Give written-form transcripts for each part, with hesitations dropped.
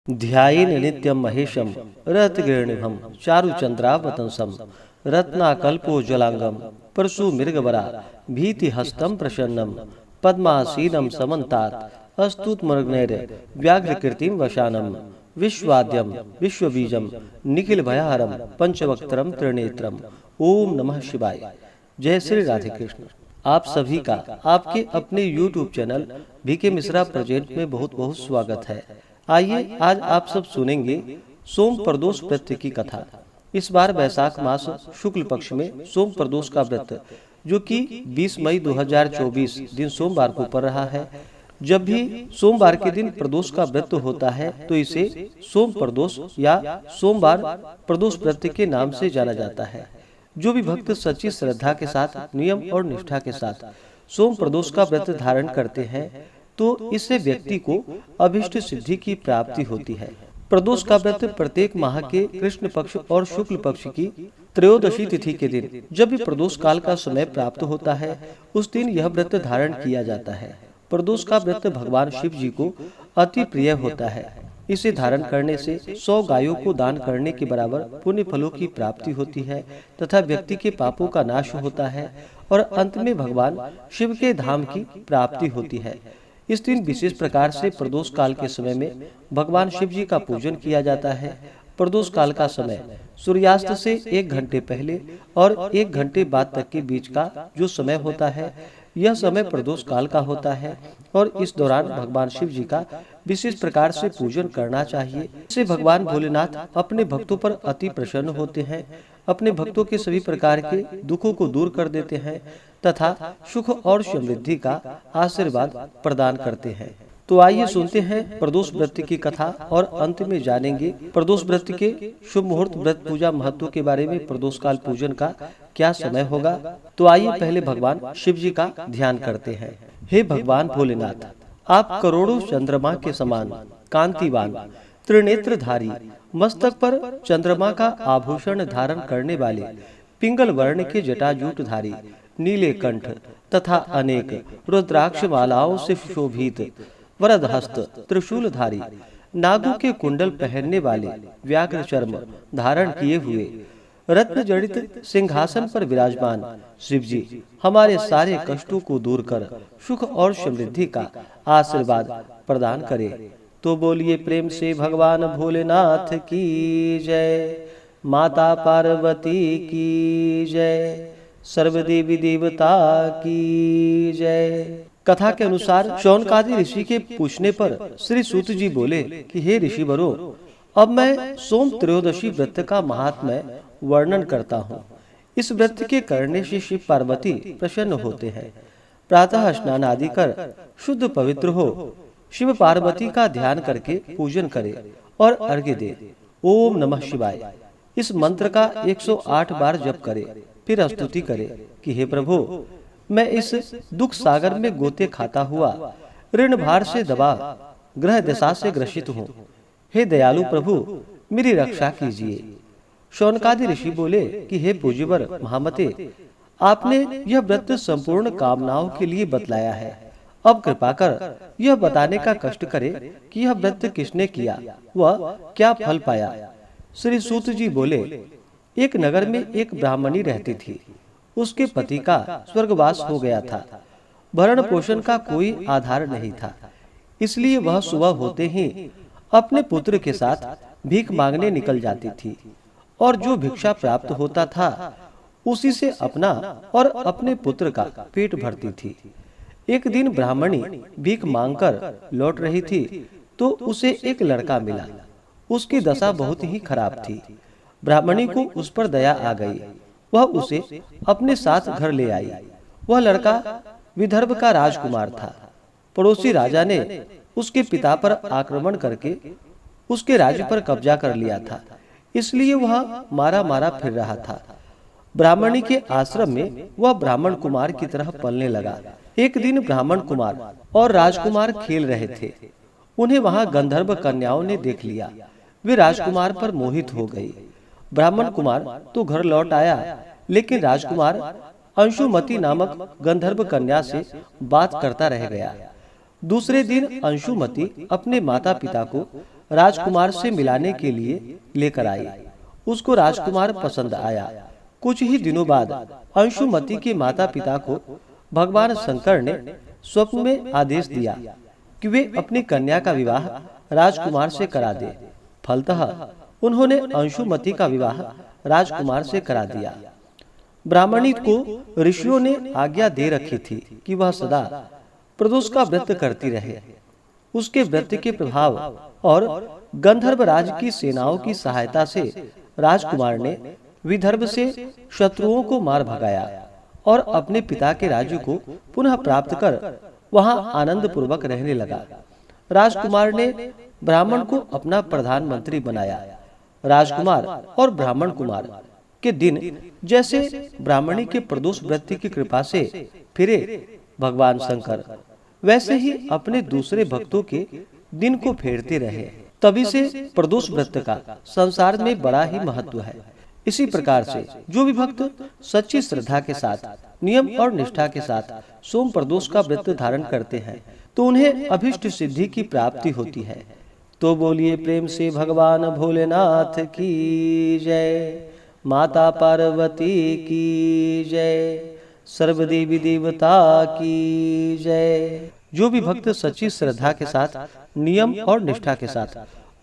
ध्यायेन नित्यं महेशं रत्नगिरिनिभं चारुचन्द्रावतंसं रत्नाकल्पोज्ज्वलांगं परशुमृगवरा भीतिहस्तं प्रसन्नं पद्मासीनं समन्तात् अस्तुतमर्गनैर्व्याघ्रकीर्तिं वशानं विश्वाद्यं विश्वबीजं निखिलभयहरं पंचवक्त्रं त्रिनेत्रम्। ओम नमः शिवाय। जय श्री राधे कृष्ण। आप सभी का आपके अपने YouTube channel BK Mishra present में बहुत बहुत स्वागत है। आइए आज आप सब सुनेंगे सोम प्रदोष व्रत की कथा। इस बार वैशाख मास शुक्ल पक्ष में सोम प्रदोष का व्रत जो कि 20 मई 2024 दिन सोमवार को पड़ रहा है। जब भी सोमवार के दिन प्रदोष का व्रत होता है तो इसे सोम प्रदोष या सोमवार प्रदोष व्रत के नाम से जाना जाता है। जो भी भक्त सच्ची श्रद्धा के साथ नियम और निष्ठा के साथ सोम प्रदोष का व्रत धारण करते हैं तो इससे व्यक्ति को अभिष्ट सिद्धि की प्राप्ति होती है। प्रदोष का व्रत प्रत्येक माह के कृष्ण पक्ष और शुक्ल पक्ष की त्रयोदशी तिथि के दिन जब भी प्रदोष काल का समय प्राप्त होता है उस दिन यह व्रत धारण किया जाता है। प्रदोष का व्रत भगवान शिव जी को अति प्रिय होता है। इसे धारण करने से 100 गायों को दान करने के बराबर पुण्य फलों की प्राप्ति होती है तथा व्यक्ति के पापों का नाश होता है और अंत में भगवान शिव के धाम की प्राप्ति होती है। इस दिन विशेष प्रकार से प्रदोष काल के समय में भगवान शिव जी का पूजन किया जाता है। प्रदोष काल का समय सूर्यास्त से 1 घंटे पहले और 1 घंटे बाद तक के बीच का जो समय होता है यह समय प्रदोष काल का होता है और इस दौरान भगवान शिव जी का विशेष प्रकार से पूजन करना चाहिए। इससे भगवान भोलेनाथ अपने भक्तों पर अति प्रसन्न होते हैं, अपने भक्तों के सभी प्रकार के दुखों को दूर कर देते हैं तथा सुख और समृद्धि का आशीर्वाद प्रदान करते हैं। तो आइए सुनते हैं प्रदोष व्रत की कथा और अंत में जानेंगे प्रदोष व्रत के शुभ मुहूर्त व्रत पूजा महत्व के बारे में। प्रदोष काल पूजन का क्या समय होगा, तो आइए पहले भगवान शिव जी का ध्यान करते हैं। हे भगवान भोलेनाथ, आप करोड़ों चंद्रमा के समान कांतिवान त्रिनेत्रधारी, मस्तक पर चंद्रमा का आभूषण धारण करने वाले, पिंगल वर्ण के जटाजूटधारी, नीले कंठ तथा अनेक रुद्राक्ष मालाओं से सुशोभित, वरदहस्त त्रिशूलधारी, नागों के कुंडल पहनने वाले, व्याघ्र चर्म धारण किए हुए, रत्न जड़ित सिंहासन पर विराजमान शिव जी हमारे सारे कष्टों को दूर कर सुख और समृद्धि का आशीर्वाद प्रदान करे। तो बोलिए प्रेम से भगवान भोलेनाथ की जय, माता पार्वती की जय, सर्वदेवी देवता की जय। कथा के अनुसार शौनकादि ऋषि के पूछने पर श्री सूत जी बोले कि हे ऋषिवरो, अब मैं सोम त्रयोदशी व्रत का महात्म्य वर्णन करता हूँ। इस व्रत के करने से शिव पार्वती प्रसन्न होते हैं। प्रातः स्नान आदि कर शुद्ध पवित्र हो, शिव पार्वती का ध्यान करके पूजन करे और अर्घ्य दे। ओम नमः शिवाय इस मंत्र का 108 बार जप करे। फिर स्तुति करे कि हे प्रभु, मैं इस दुख सागर में गोते खाता हुआ ऋण भार से दबा ग्रह दशा से ग्रसित हूँ। हे दयालु प्रभु, मेरी रक्षा कीजिए। शौनकादि ऋषि बोले कि हे पूज्यवर महामते, आपने यह व्रत संपूर्ण कामनाओं के लिए बतलाया है। अब कृपा कर यह बताने का कष्ट करे कि यह व्रत किसने किया, वह क्या फल पाया। श्री सूत जी बोले, एक नगर में एक ब्राह्मणी रहती थी। उसके पति का स्वर्गवास हो गया था। भरण पोषण का कोई आधार नहीं था, इसलिए वह सुबह होते ही अपने पुत्र के साथ भीख मांगने निकल जाती थी और जो भिक्षा प्राप्त होता था उसी से अपना और अपने पुत्र का पेट भरती थी। एक दिन ब्राह्मणी भीख मांगकर लौट रही थी तो उसे एक लड़का मिला। उसकी दशा बहुत ही खराब थी। ब्राह्मणी को उस पर दया आ गई। वह उसे अपने साथ घर ले आई। वह लड़का विदर्भ का राजकुमार था। पड़ोसी राजा ने उसके पिता पर आक्रमण करके उसके राज्य पर कब्जा कर लिया था, इसलिए वह मारा मारा फिर रहा था। ब्राह्मणी के आश्रम में वह ब्राह्मण कुमार की तरह पलने लगा। एक दिन ब्राह्मण कुमार और राजकुमार खेल रहे थे। उन्हें वहां गंधर्व कन्याओं ने देख लिया। वे राजकुमार पर मोहित हो गई। ब्राह्मण कुमार तो घर लौट आया, लेकिन राजकुमार अंशुमती नामक गंधर्व कन्या से बात करता रह गया। दूसरे दिन अंशुमती अपने माता पिता को राजकुमार से मिलाने के लिए लेकर आई। उसको राजकुमार पसंद आया। कुछ ही दिनों बाद अंशुमति के माता पिता को भगवान शंकर ने स्वप्न में आदेश दिया कि वे अपनी कन्या का विवाह राजकुमार से करा दे। फलतः उन्होंने अंशुमति का विवाह राजकुमार से करा दिया। ब्राह्मणी को ऋषियों ने आज्ञा दे रखी थी कि वह सदा प्रदोष का व्रत करती रहे। उसके व्रत के प्रभाव और गंधर्व राज की सेनाओं की सहायता से राजकुमार ने विदर्भ से शत्रुओं को मार भगाया और अपने पिता के राज्य को पुनः प्राप्त कर वहां आनंद पूर्वक रहने लगा। राजकुमार ने ब्राह्मण को अपना प्रधानमंत्री बनाया। राजकुमार और ब्राह्मण कुमार के दिन जैसे ब्राह्मणी के प्रदोष व्रत की कृपा से फिरे भगवान शंकर, वैसे ही अपने दूसरे भक्तों के दिन को फेरते रहे। तभी से प्रदोष व्रत का संसार में बड़ा ही महत्व है। इसी प्रकार से जो भी भक्त सच्ची श्रद्धा के साथ, नियम और निष्ठा के साथ सोम प्रदोष का व्रत धारण करते हैं तो उन्हें अभिष्ट सिद्धि की प्राप्ति होती है। तो बोलिए प्रेम से भगवान भोलेनाथ की जय, माता पार्वती की जय, सर्वदेवी देवता की जय। जो भी भक्त सच्ची श्रद्धा के साथ, नियम और निष्ठा के साथ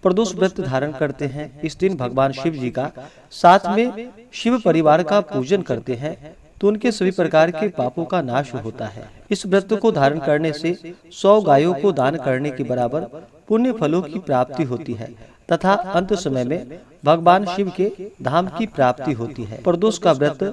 प्रदोष व्रत धारण करते हैं, इस दिन भगवान शिव जी का साथ में शिव परिवार का पूजन करते हैं तो उनके सभी प्रकार के पापों का नाश होता है। इस व्रत को धारण करने से 100 गायों को दान करने के बराबर पुण्य फलों की प्राप्ति होती है तथा अंत समय में भगवान शिव के धाम की प्राप्ति होती है। प्रदोष का व्रत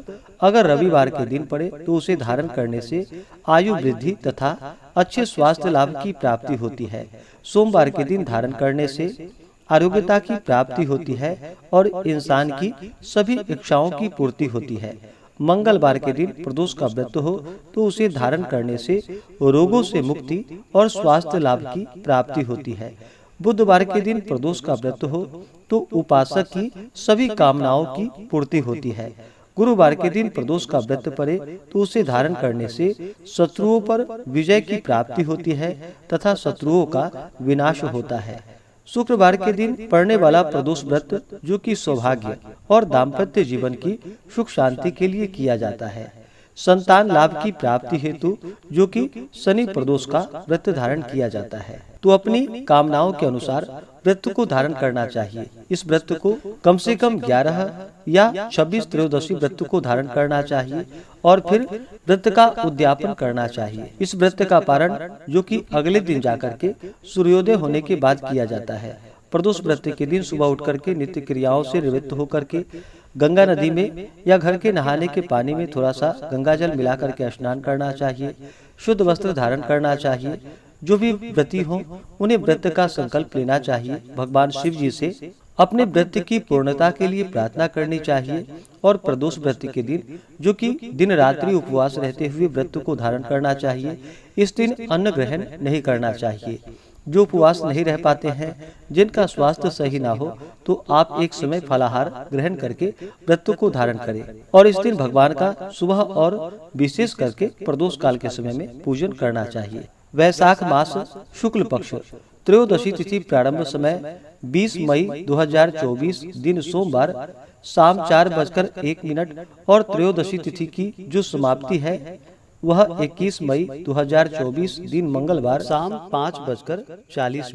अगर रविवार के दिन पड़े तो उसे धारण करने से आयु वृद्धि तथा अच्छे स्वास्थ्य लाभ की प्राप्ति होती है। सोमवार के दिन धारण करने से आरोग्यता की प्राप्ति होती है और इंसान की सभी इच्छाओं की पूर्ति होती है। मंगलवार के दिन प्रदोष का व्रत हो तो उसे धारण करने से रोगों से मुक्ति और स्वास्थ्य लाभ की प्राप्ति होती है। बुधवार के दिन प्रदोष का व्रत हो तो उपासक की सभी कामनाओं की पूर्ति होती है। गुरुवार के दिन प्रदोष का व्रत पड़े तो उसे धारण करने से शत्रुओं पर विजय की प्राप्ति होती है तथा शत्रुओं का विनाश होता है। शुक्रवार के दिन पड़ने वाला प्रदोष व्रत जो कि सौभाग्य और दाम्पत्य जीवन की सुख शांति के लिए किया जाता है। संतान लाभ की प्राप्ति हेतु जो कि शनि प्रदोष का व्रत धारण किया जाता है। तो अपनी कामनाओं के अनुसार व्रत को धारण करना चाहिए। इस व्रत को कम से कम 11 या 26 त्रयोदशी व्रत को धारण करना चाहिए और फिर व्रत का उद्यापन करना चाहिए। इस व्रत का पारण जो कि अगले दिन जाकर के सूर्योदय होने के बाद किया जाता है। प्रदोष व्रत के दिन सुबह उठ करके नित्य क्रियाओं से निवृत्त होकर के गंगा नदी में या घर के नहाने के पानी में थोड़ा सा गंगा जल मिला करके स्नान करना चाहिए। शुद्ध वस्त्र धारण करना चाहिए। जो भी व्रती हो उन्हें व्रत का संकल्प लेना चाहिए। भगवान शिव जी से अपने व्रत की पूर्णता के लिए प्रार्थना करनी चाहिए और प्रदोष व्रत के दिन जो कि दिन रात्रि उपवास रहते हुए व्रत को धारण करना चाहिए। इस दिन अन्न ग्रहण नहीं करना चाहिए। जो उपवास नहीं रह पाते हैं, जिनका स्वास्थ्य सही ना हो, तो आप एक समय फलाहार ग्रहण करके व्रत को धारण करें और इस दिन भगवान का सुबह और विशेष करके प्रदोष काल के समय में पूजन करना चाहिए। वैशाख मास शुक्ल पक्ष त्रयोदशी तिथि प्रारंभ समय 20 मई 2024 दिन सोमवार शाम 4:01 और त्रयोदशी तिथि की जो समाप्ति है वह 21 मई 2024 दिन मंगलवार शाम 5:40।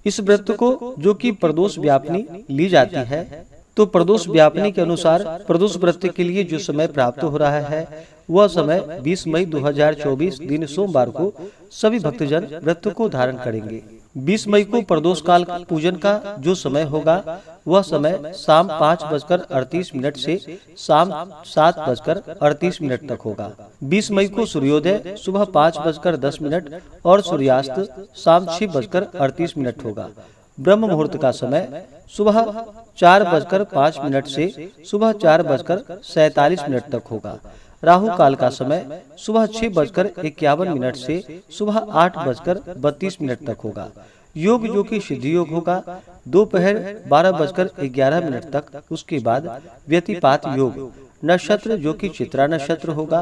इस व्रत को जो कि प्रदोष व्यापनी ली जाती है, तो प्रदोष व्यापनी के अनुसार प्रदोष व्रत के लिए जो समय प्राप्त हो रहा है वह समय 20 मई 2024 दिन सोमवार को सभी भक्तजन व्रत को धारण करेंगे। 20 मई को प्रदोष काल पूजन का जो समय होगा वह समय शाम 5:38 से शाम 7:38 तक होगा। 20 मई को सूर्योदय सुबह 5:10 और सूर्यास्त शाम 6:38 होगा। ब्रह्म मुहूर्त का समय सुबह 4:05 से सुबह 4:47 तक होगा। राहु काल का समय सुबह 6:51 से सुबह 8:32 तक होगा। योग जो कि सिद्धि योग होगा दोपहर 12:11 तक। उसके बाद व्यतिपात योग नक्षत्र जो कि चित्रा नक्षत्र होगा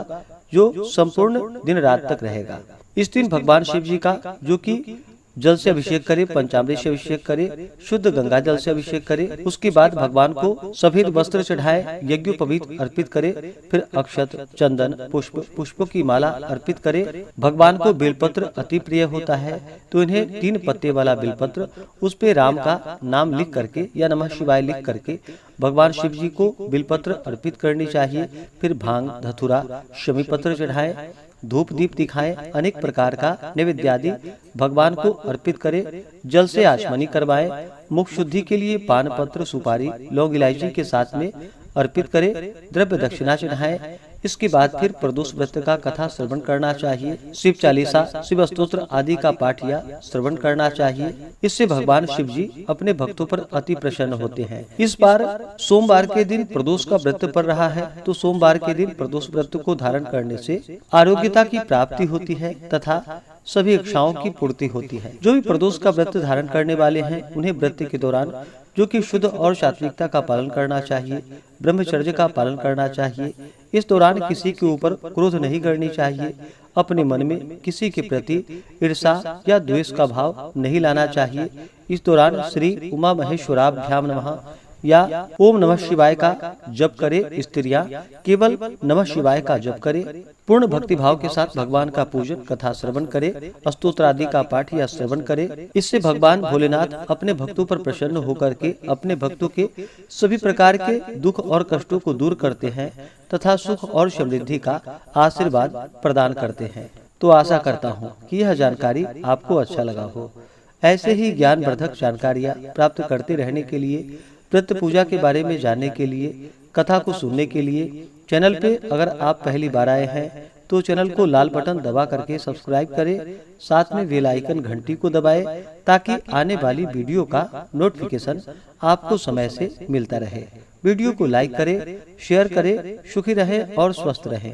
जो संपूर्ण दिन रात तक रहेगा। इस दिन भगवान शिव जी का जो कि जल से अभिषेक करे, पंचामृत से अभिषेक करे, शुद्ध गंगा जल से अभिषेक करे। उसके बाद भगवान को सफेद वस्त्र चढ़ाए, यज्ञोपवीत अर्पित करे, फिर अक्षत, चंदन, पुष्पों की माला अर्पित करे। भगवान को बेलपत्र अति प्रिय होता है, तो इन्हें 3 पत्ते वाला बेलपत्र, उस पे राम का नाम लिख करके या नमः शिवाय लिख करके भगवान शिव जी को बेलपत्र अर्पित करनी चाहिए। फिर भांग, धतूरा, शमी पत्र चढ़ाए, धूप दीप दिखाएं, अनेक प्रकार का नैवेद्यादि भगवान को अर्पित करे। जल से आचमनी करवाएं, मुख शुद्धि के लिए पान पत्र, सुपारी, लौंग, इलायची के साथ में अर्पित करे। द्रव्य दक्षिणा चढ़ाएं। इसके बाद फिर प्रदोष व्रत का कथा श्रवण करना चाहिए। शिव चालीसा, शिव स्तोत्र आदि का पाठ या श्रवण करना चाहिए। इससे भगवान शिव जी अपने भक्तों पर अति प्रसन्न होते हैं। इस बार सोमवार के दिन प्रदोष का व्रत पड़ रहा है, तो सोमवार के दिन प्रदोष व्रत को धारण करने से आरोग्यता की प्राप्ति होती है तथा सभी इच्छाओं की पूर्ति होती है। जो भी प्रदोष का व्रत धारण करने वाले हैं, उन्हें व्रत के दौरान जो कि शुद्ध और सात्विकता का पालन करना चाहिए, ब्रह्मचर्य का पालन करना चाहिए। इस दौरान किसी के ऊपर क्रोध नहीं करनी चाहिए। अपने मन में किसी के प्रति ईर्षा या द्वेष का भाव नहीं लाना चाहिए। इस दौरान श्री उमा महेश्वराभ्याम नमः या ओम नमः शिवाय का जप करे। स्त्रियां केवल नमः शिवाय का जप करे। पूर्ण भक्ति भाव के साथ भगवान का पूजन, कथा श्रवण करे, स्तोत्र आदि का पाठ या श्रवण करे। इससे भगवान भोलेनाथ अपने भक्तों पर प्रसन्न होकर के अपने भक्तों के सभी प्रकार के दुख और कष्टों को दूर करते हैं तथा सुख और समृद्धि का आशीर्वाद प्रदान करते हैं। तो आशा करता हूँ कि यह जानकारी आपको अच्छा लगा हो। ऐसे ही ज्ञानवर्धक जानकारियाँ प्राप्त करते रहने के लिए, व्रत पूजा के बारे में जानने के लिए, कथा को सुनने के लिए चैनल पे अगर आप पहली बार आए हैं तो चैनल को लाल बटन दबा करके सब्सक्राइब करें, साथ में बेल आइकन घंटी को दबाएं ताकि आने वाली वीडियो का नोटिफिकेशन आपको समय से मिलता रहे। वीडियो को लाइक करें, शेयर करें। सुखी रहें और स्वस्थ रहें।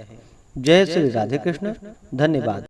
जय श्री राधे कृष्ण। धन्यवाद।